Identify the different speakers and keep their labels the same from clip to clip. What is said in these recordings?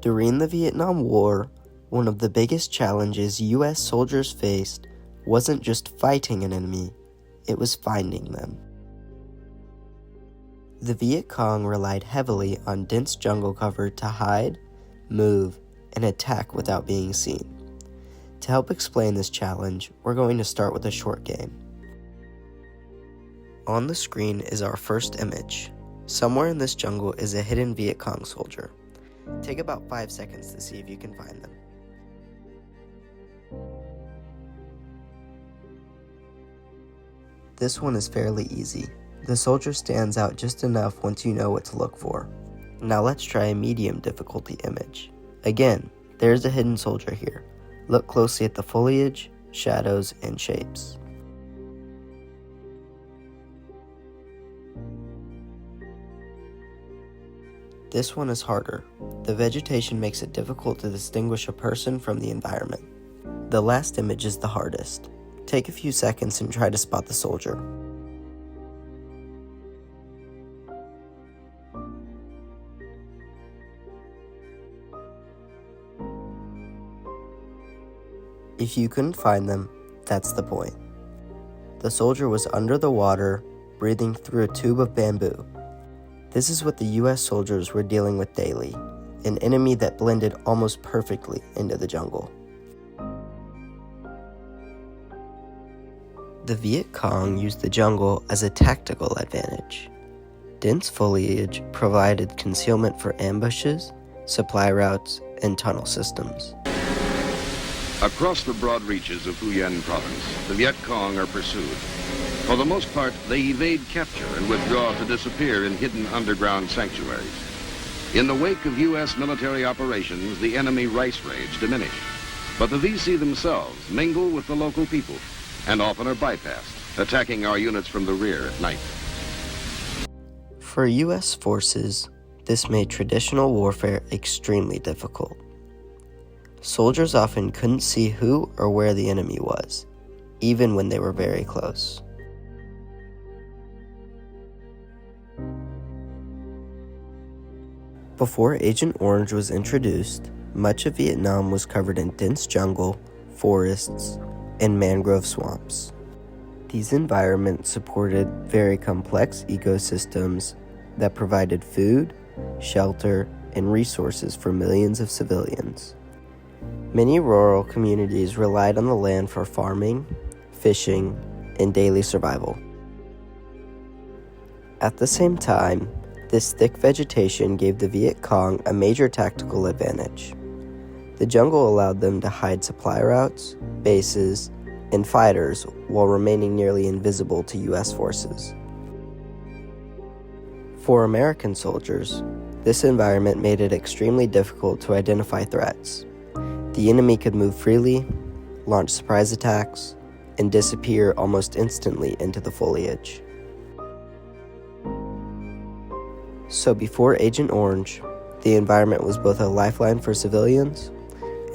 Speaker 1: During the Vietnam War, one of the biggest challenges U.S. soldiers faced wasn't just fighting an enemy, it was finding them. The Viet Cong relied heavily on dense jungle cover to hide, move, and attack without being seen. To help explain this challenge, we're going to start with a short game. On the screen is our first image. Somewhere in this jungle is a hidden Viet Cong soldier. Take about 5 seconds to see if you can find them. This one is fairly easy. The soldier stands out just enough once you know what to look for. Now let's try a medium difficulty image. Again, there's a hidden soldier here. Look closely at the foliage, shadows, and shapes. This one is harder. The vegetation makes it difficult to distinguish a person from the environment. The last image is the hardest. Take a few seconds and try to spot the soldier. If you couldn't find them, that's the point. The soldier was under the water, breathing through a tube of bamboo. This is what the U.S. soldiers were dealing with daily, an enemy that blended almost perfectly into the jungle. The Viet Cong used the jungle as a tactical advantage. Dense foliage provided concealment for ambushes, supply routes, and tunnel systems.
Speaker 2: Across the broad reaches of Phu Yen province, the Viet Cong are pursued. For the most part, they evade capture and withdraw to disappear in hidden underground sanctuaries. In the wake of U.S. military operations, the enemy rice raids diminish. But the VC themselves mingle with the local people and often are bypassed, attacking our units from the rear at night.
Speaker 1: For U.S. forces, this made traditional warfare extremely difficult. Soldiers often couldn't see who or where the enemy was, even when they were very close. Before Agent Orange was introduced, much of Vietnam was covered in dense jungle, forests, and mangrove swamps. These environments supported very complex ecosystems that provided food, shelter, and resources for millions of civilians. Many rural communities relied on the land for farming, fishing, and daily survival. At the same time, this thick vegetation gave the Viet Cong a major tactical advantage. The jungle allowed them to hide supply routes, bases, and fighters while remaining nearly invisible to U.S. forces. For American soldiers, this environment made it extremely difficult to identify threats. The enemy could move freely, launch surprise attacks, and disappear almost instantly into the foliage. So before Agent Orange, the environment was both a lifeline for civilians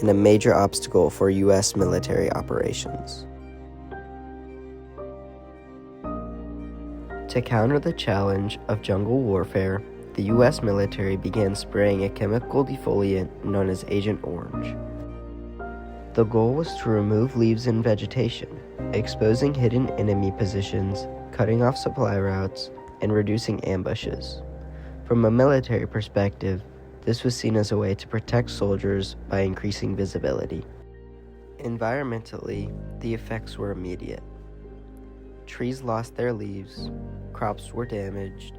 Speaker 1: and a major obstacle for U.S. military operations. To counter the challenge of jungle warfare, the U.S. military began spraying a chemical defoliant known as Agent Orange. The goal was to remove leaves and vegetation, exposing hidden enemy positions, cutting off supply routes, and reducing ambushes. From a military perspective, this was seen as a way to protect soldiers by increasing visibility. Environmentally, the effects were immediate. Trees lost their leaves, crops were damaged,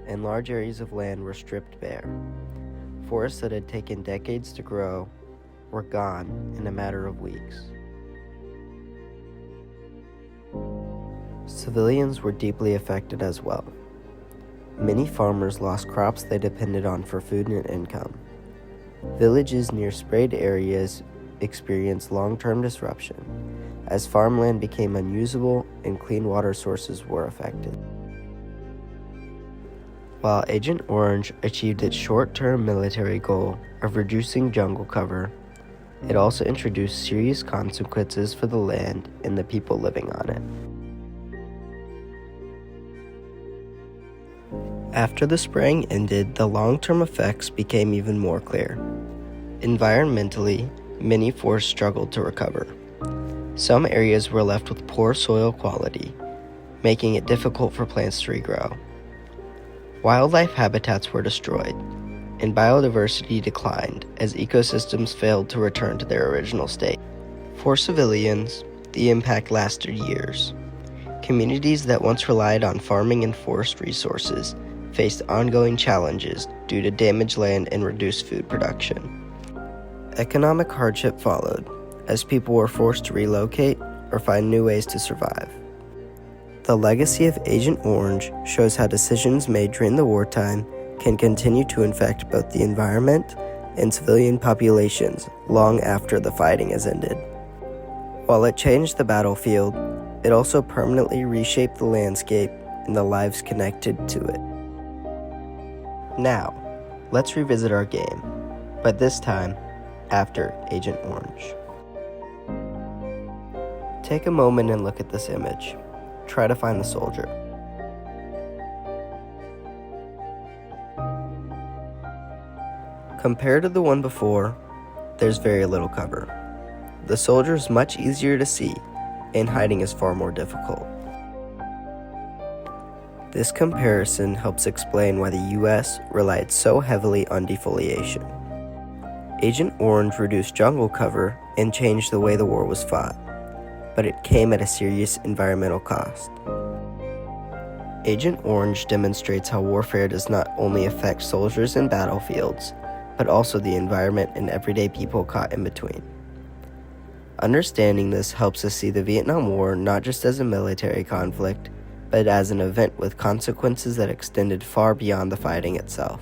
Speaker 1: and large areas of land were stripped bare. Forests that had taken decades to grow were gone in a matter of weeks. Civilians were deeply affected as well. Many farmers lost crops they depended on for food and income. Villages near sprayed areas experienced long-term disruption, as farmland became unusable and clean water sources were affected. While Agent Orange achieved its short-term military goal of reducing jungle cover, it also introduced serious consequences for the land and the people living on it. After the spraying ended, the long-term effects became even more clear. Environmentally, many forests struggled to recover. Some areas were left with poor soil quality, making it difficult for plants to regrow. Wildlife habitats were destroyed, and biodiversity declined as ecosystems failed to return to their original state. For civilians, the impact lasted years. Communities that once relied on farming and forest resources faced ongoing challenges due to damaged land and reduced food production. Economic hardship followed, as people were forced to relocate or find new ways to survive. The legacy of Agent Orange shows how decisions made during the wartime can continue to infect both the environment and civilian populations long after the fighting has ended. While it changed the battlefield, it also permanently reshaped the landscape and the lives connected to it. Now, let's revisit our game, but this time after Agent Orange. Take a moment and look at this image. Try to find the soldier. Compared to the one before, there's very little cover. The soldier is much easier to see, and hiding is far more difficult. This comparison helps explain why the US relied so heavily on defoliation. Agent Orange reduced jungle cover and changed the way the war was fought, but it came at a serious environmental cost. Agent Orange demonstrates how warfare does not only affect soldiers in battlefields, but also the environment and everyday people caught in between. Understanding this helps us see the Vietnam War not just as a military conflict, but as an event with consequences that extended far beyond the fighting itself.